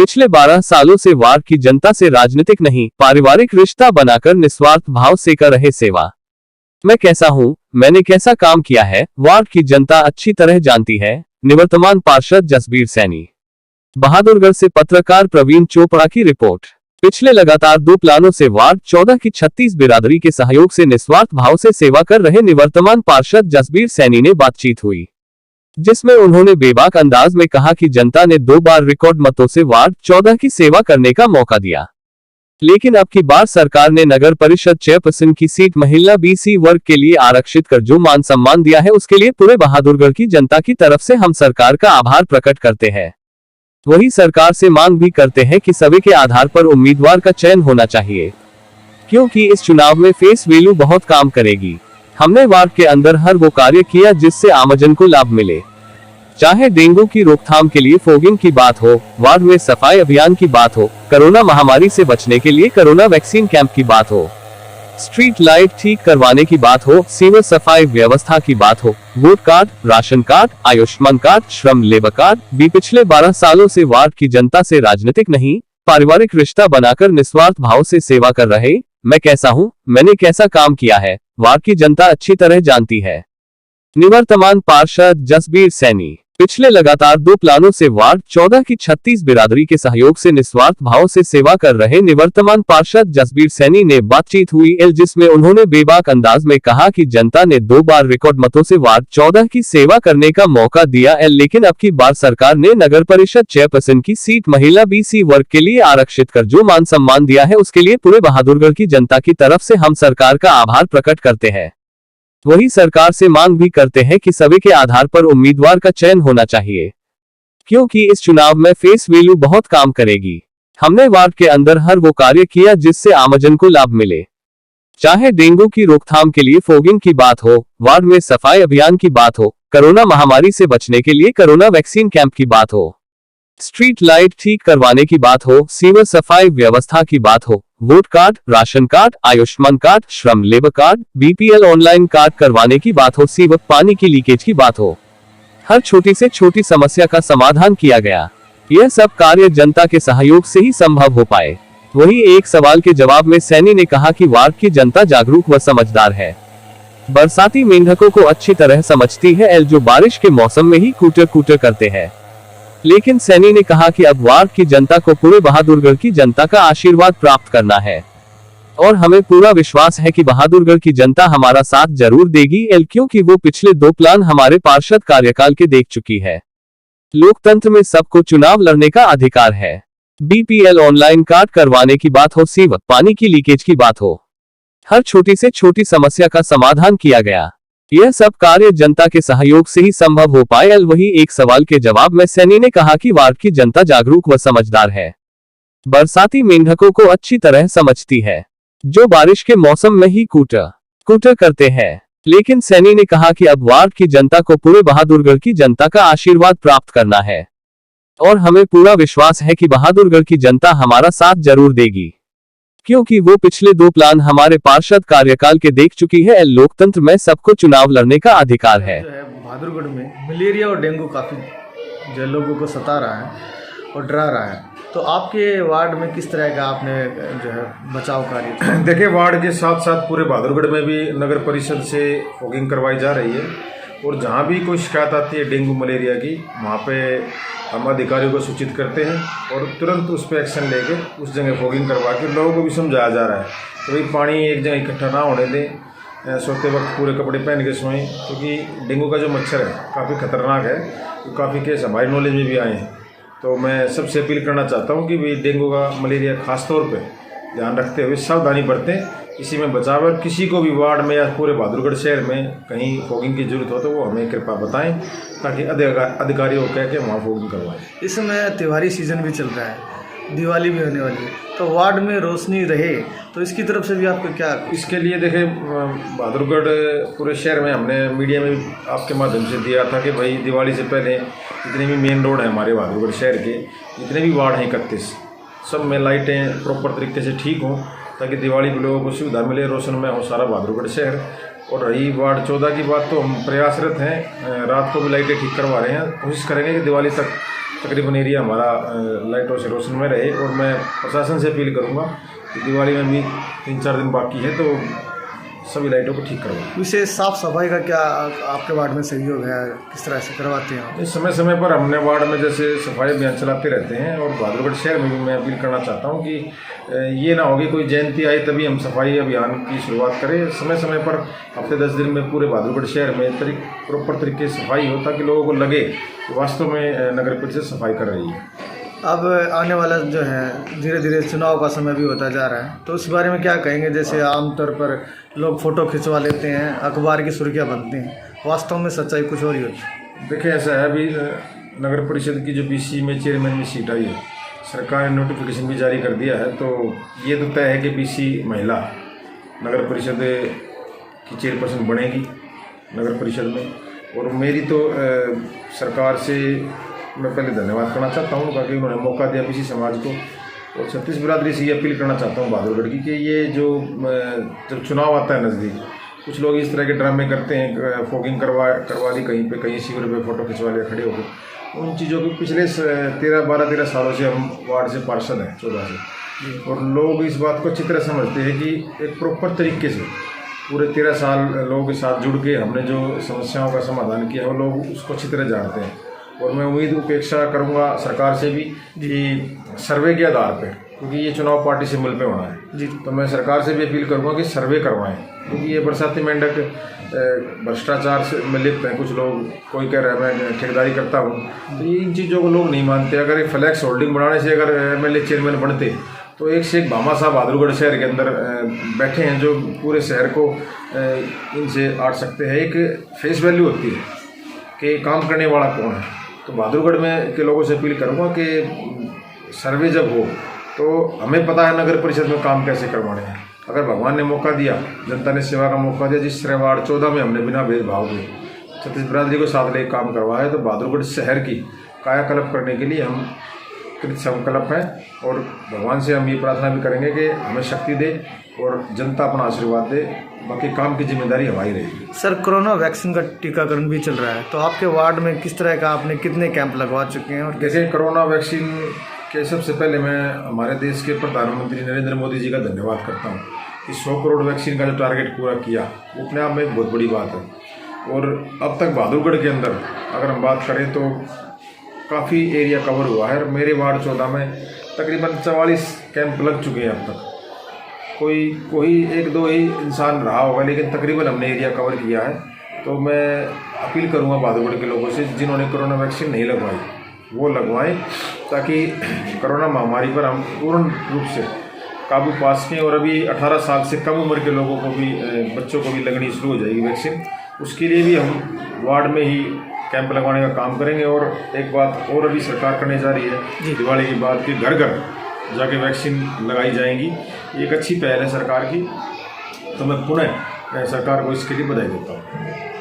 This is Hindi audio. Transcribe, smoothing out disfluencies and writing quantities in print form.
पिछले 12 सालों से वार्ड की जनता से राजनीतिक नहीं, पारिवारिक रिश्ता बनाकर निस्वार्थ भाव से कर रहे सेवा। मैं कैसा हूँ, मैंने कैसा काम किया है, वार्ड की जनता अच्छी तरह जानती है। निवर्तमान पार्षद जसबीर सैनी। बहादुरगढ़ से पत्रकार प्रवीण चोपड़ा की रिपोर्ट। पिछले लगातार 2 प्लानों से वार्ड 14 की 36 बिरादरी के सहयोग से निस्वार्थ भाव से सेवा कर रहे निवर्तमान पार्षद जसबीर सैनी ने बातचीत हुई, जिसमें उन्होंने बेबाक अंदाज में कहा कि जनता ने 2 बार रिकॉर्ड मतों से वार्ड 14 की सेवा करने का मौका दिया, लेकिन अब की बार सरकार ने नगर परिषद चेयरपर्सन की सीट महिला BC वर्ग के लिए आरक्षित कर जो मान सम्मान दिया है, उसके लिए पूरे बहादुरगढ़ की जनता की तरफ से हम सरकार का आभार प्रकट करते हैं। वही सरकार से मांग भी करते हैं कि सभी के आधार पर उम्मीदवार का चयन होना चाहिए, क्योंकि इस चुनाव में फेस वैल्यू बहुत काम करेगी। हमने वार्ड के अंदर हर वो कार्य किया जिससे आमजन को लाभ मिले, चाहे डेंगू की रोकथाम के लिए फॉगिंग की बात हो, वार्ड में सफाई अभियान की बात हो, कोरोना महामारी से बचने के लिए कोरोना वैक्सीन कैंप की बात हो, स्ट्रीट लाइट ठीक करवाने की बात हो, सीवर सफाई व्यवस्था की बात हो, vote card, ration card, Ayushman card, श्रम लेबर कार्ड भी। पिछले 12 सालों से वार्ड की जनता से राजनीतिक नहीं, पारिवारिक रिश्ता बनाकर निस्वार्थ भाव से सेवा कर रहे। मैं कैसा हूँ, मैंने कैसा काम किया है, वार्ड की जनता अच्छी तरह जानती है। निवर्तमान पार्षद जसबीर सैनी। पिछले लगातार 2 प्लानों से वार्ड 14 की 36 बिरादरी के सहयोग से निस्वार्थ भाव से सेवा कर रहे निवर्तमान पार्षद जसबीर सैनी ने बातचीत हुई, जिसमें उन्होंने बेबाक अंदाज में कहा कि जनता ने 2 बार रिकॉर्ड मतों से वार्ड 14 की सेवा करने का मौका दिया, लेकिन अब की बार सरकार ने नगर परिषद चेयरपर्सन की सीट महिला BC वर्ग के लिए आरक्षित कर जो मान सम्मान दिया है, उसके लिए पूरे बहादुरगढ़ की जनता की तरफ से हम सरकार का आभार प्रकट करते हैं। वही सरकार से मांग भी करते हैं कि सभी के आधार पर उम्मीदवार का चयन होना चाहिए, क्योंकि इस चुनाव में फेस वैल्यू बहुत काम करेगी। हमने वार्ड के अंदर हर वो कार्य किया जिससे आमजन को लाभ मिले, चाहे डेंगू की रोकथाम के लिए फॉगिंग की बात हो, वार्ड में सफाई अभियान की बात हो, कोरोना महामारी से बचने के लिए कोरोना वैक्सीन कैंप की बात हो, स्ट्रीट लाइट ठीक करवाने की बात हो, सीवर सफाई व्यवस्था की बात हो, vote card, ration card, Ayushman card, श्रम labour card, BPL online card करवाने की बात हो, सीवर पानी की लीकेज की बात हो, हर छोटी से छोटी समस्या का समाधान किया गया। यह सब कार्य जनता के सहयोग से ही संभव हो पाए। वही एक सवाल के जवाब में सैनी ने कहा कि वार्ड की जनता जागरूक व समझदार है, बरसाती मेंढकों को अच्छी तरह समझती है, जो बारिश के मौसम में ही कूटर कूटर करते हैं। लेकिन सैनी ने कहा कि अब वार्ड की जनता को पूरे बहादुरगढ़ की जनता का आशीर्वाद प्राप्त करना है, और हमें पूरा विश्वास है कि बहादुरगढ़ की जनता हमारा साथ जरूर देगी, क्योंकि वो पिछले 2 प्लान हमारे पार्षद कार्यकाल के देख चुकी है। लोकतंत्र में सबको चुनाव लड़ने का अधिकार है। BPL ऑनलाइन कार्ड करवाने की बात हो, सीवर पानी की लीकेज की बात हो, हर छोटी से छोटी समस्या का समाधान किया गया। यह सब कार्य जनता के सहयोग से ही संभव हो पाए। वही एक सवाल के जवाब में सैनी ने कहा कि वार्ड की जनता जागरूक व समझदार है, बरसाती मेंढकों को अच्छी तरह समझती है, जो बारिश के मौसम में ही कूटर करते हैं। लेकिन सैनी ने कहा कि अब वार्ड की जनता को पूरे बहादुरगढ़ की जनता का आशीर्वाद प्राप्त करना है, और हमें पूरा विश्वास है कि बहादुरगढ़ की जनता हमारा साथ जरूर देगी, क्योंकि वो पिछले 2 प्लान हमारे पार्षद कार्यकाल के देख चुकी है। लोकतंत्र में सबको चुनाव लड़ने का अधिकार है। बहादुरगढ़ में मलेरिया और डेंगू काफ़ी जो लोगों को सता रहा है और डरा रहा है, तो आपके वार्ड में किस तरह का आपने जो है बचाव कार्य? देखिए, वार्ड के साथ साथ पूरे बहादुरगढ़ में भी नगर परिषद से फॉगिंग करवाई जा रही है, और जहाँ भी कोई शिकायत आती है डेंगू मलेरिया की, वहाँ पे हम अधिकारियों को सूचित करते हैं और तुरंत उस पर एक्शन लेके उस जगह फॉगिंग करवा के लोगों को भी समझाया जा रहा है कि भाई पानी एक जगह इकट्ठा ना होने दें, सोते वक्त पूरे कपड़े पहन के सोएं, क्योंकि डेंगू का जो मच्छर है काफ़ी खतरनाक है। तो काफ़ी केस हमारी नॉलेज में भी आए हैं, तो मैं सबसे अपील करना चाहता हूँ कि भाई डेंगू का मलेरिया खास तौर पर ध्यान रखते हुए सावधानी बरतें, इसी में बचाव। और किसी को भी वार्ड में या पूरे बहादुरगढ़ शहर में कहीं फॉगिंग की जरूरत हो तो वो हमें कृपया बताएं, ताकि अधिकारियों को कह के वहाँ फॉगिंग करवाएं। इस समय त्योहारी सीजन भी चल रहा है, दिवाली भी होने वाली है, तो वार्ड में रोशनी रहे तो इसकी तरफ से भी आपको क्या? इसके लिए देखें, बहादुरगढ़ पूरे शहर में हमने मीडिया में आपके माध्यम से दिया था कि भाई दिवाली से पहले जितने भी मेन रोड हैं हमारे बहादुरगढ़ शहर के, जितने भी वार्ड हैं 31, सब में लाइटें प्रॉपर तरीके से ठीक हों, ताकि दिवाली के लोगों को सुविधा मिले, रोशन में हो सारा बहादुरगढ़ शहर। और रही वार्ड 14 की बात, तो हम प्रयासरत हैं, रात को भी लाइटें ठीक करवा रहे हैं, कोशिश करेंगे कि दिवाली तक तकरीबन एरिया हमारा लाइटों से रोशन में रहे। और मैं प्रशासन से अपील करूँगा कि दिवाली में भी 3-4 दिन बाकी है तो सभी लाइटों को ठीक करवाएं। विशेष साफ सफाई का क्या आपके वार्ड में सहयोग है, किस तरह से करवाते हैं आप? इस समय समय पर हमने वार्ड में जैसे सफाई अभियान चलाते रहते हैं। और बहादुरगढ़ शहर में भी मैं अपील करना चाहता हूं कि ये ना होगी कोई जयंती आई तभी हम सफाई अभियान की शुरुआत करें। समय समय पर हफ्ते 10 दिन में पूरे बहादुरगढ़ शहर में प्रॉपर तरीके से सफाई हो ताकि लोगों को लगे कि वास्तव में नगर परिषद सफाई कर रही है। अब आने वाला जो है धीरे धीरे चुनाव का समय भी होता जा रहा है, तो उस बारे में क्या कहेंगे? जैसे आमतौर पर लोग फ़ोटो खिंचवा लेते हैं, अखबार की सुर्खियाँ बनती हैं, वास्तव में सच्चाई कुछ और ही होती है। देखिए ऐसा है, अभी नगर परिषद की जो BC में चेयरमैन में सीट आई है, सरकार ने नोटिफिकेशन भी जारी कर दिया है। तो ये तो तय है कि BC महिला नगर परिषद की चेयरपर्सन बनेगी नगर परिषद में। और मेरी तो सरकार से मैं पहले धन्यवाद करना चाहता हूँ ताकि उन्होंने मौका दिया BC समाज को। और छत्तीस बिरादरी से ये अपील करना चाहता हूँ बहादुरगढ़ की कि ये जो जब चुनाव आता है नज़दीक, कुछ लोग इस तरह के ड्रामे करते हैं, फॉगिंग करवा दी कहीं पे, कहीं शिविर पे फ़ोटो खिंचवा लिया खड़े होकर। उन चीज़ों को पिछले 12-13 सालों से हम वार्ड से पार्षद हैं, 14 से, और लोग इस बात को अच्छी तरह समझते हैं कि एक प्रॉपर तरीके से पूरे 13 साल लोगों के साथ जुड़ के हमने जो समस्याओं का समाधान किया वो लोग उसको अच्छी तरह जानते हैं। और मैं उम्मीद अपेक्षा करूंगा सरकार से भी कि सर्वे के आधार पे, क्योंकि ये चुनाव पार्टी सिंबल पे होना है जी, तो मैं सरकार से भी अपील करूंगा कि सर्वे करवाएं। क्योंकि ये बरसाती मेंढक भ्रष्टाचार से में लिप्त हैं कुछ लोग। कोई कह रहा है मैं ठेकेदारी करता हूँ, तो ये इन चीज़ों को लोग नहीं मानते। अगर एक फ्लैक्स होल्डिंग बनाने से अगर MLA चेयरमैन बनते तो एक से एक भामा साहब बहादुरगढ़ शहर के अंदर बैठे हैं जो पूरे शहर को इनसे आट सकते हैं। एक फेस वैल्यू होती है कि काम करने वाला कौन है। तो बहादुरगढ़ में के लोगों से अपील करूंगा कि सर्वे जब हो तो हमें पता है नगर परिषद में काम कैसे करवाने हैं। अगर भगवान ने मौका दिया, जनता ने सेवा का मौका दिया, जिस तरह वार्ड 14 में हमने बिना भेदभाव के छत्तीस बिरादरी को साथ लेकर काम करवाया, तो बहादुरगढ़ शहर की कायाकल्प करने के लिए हम कृत संकल्प हैं। और भगवान से हम ये प्रार्थना भी करेंगे कि हमें शक्ति दे और जनता अपना आशीर्वाद दे। बाकी काम की जिम्मेदारी हमारी रहेगी। सर, कोरोना वैक्सीन का टीकाकरण भी चल रहा है, तो आपके वार्ड में किस तरह का आपने कितने कैंप लगवा चुके हैं? और जैसे कोरोना वैक्सीन के सबसे पहले मैं हमारे देश के प्रधानमंत्री नरेंद्र मोदी जी का धन्यवाद करता हूँ कि 100 करोड़ वैक्सीन का जो टारगेट पूरा किया, वो अपने आप में एक बहुत बड़ी बात है। और अब तक बहादुरगढ़ के अंदर अगर हम बात करें तो काफ़ी एरिया कवर हुआ है। मेरे वार्ड 14 में तकरीबन 44 कैंप लग चुके हैं अब तक। कोई 1-2 ही इंसान रहा होगा, लेकिन तकरीबन हमने एरिया कवर किया है। तो मैं अपील करूंगा बहादुरगढ़ के लोगों से जिन्होंने कोरोना वैक्सीन नहीं लगवाई वो लगवाएं, ताकि कोरोना महामारी पर हम पूर्ण रूप से काबू पा सकें। और अभी 18 साल से कम उम्र के लोगों को भी, बच्चों को भी लगनी शुरू हो जाएगी वैक्सीन। उसके लिए भी हम वार्ड में ही कैंप लगवाने का काम करेंगे। और एक बात और अभी सरकार करने जा रही है, दिवाली के बाद कि घर घर जाके वैक्सीन लगाई जाएंगी। एक अच्छी पहल है सरकार की, तो मैं पुनः सरकार को इसके लिए बधाई देता हूँ।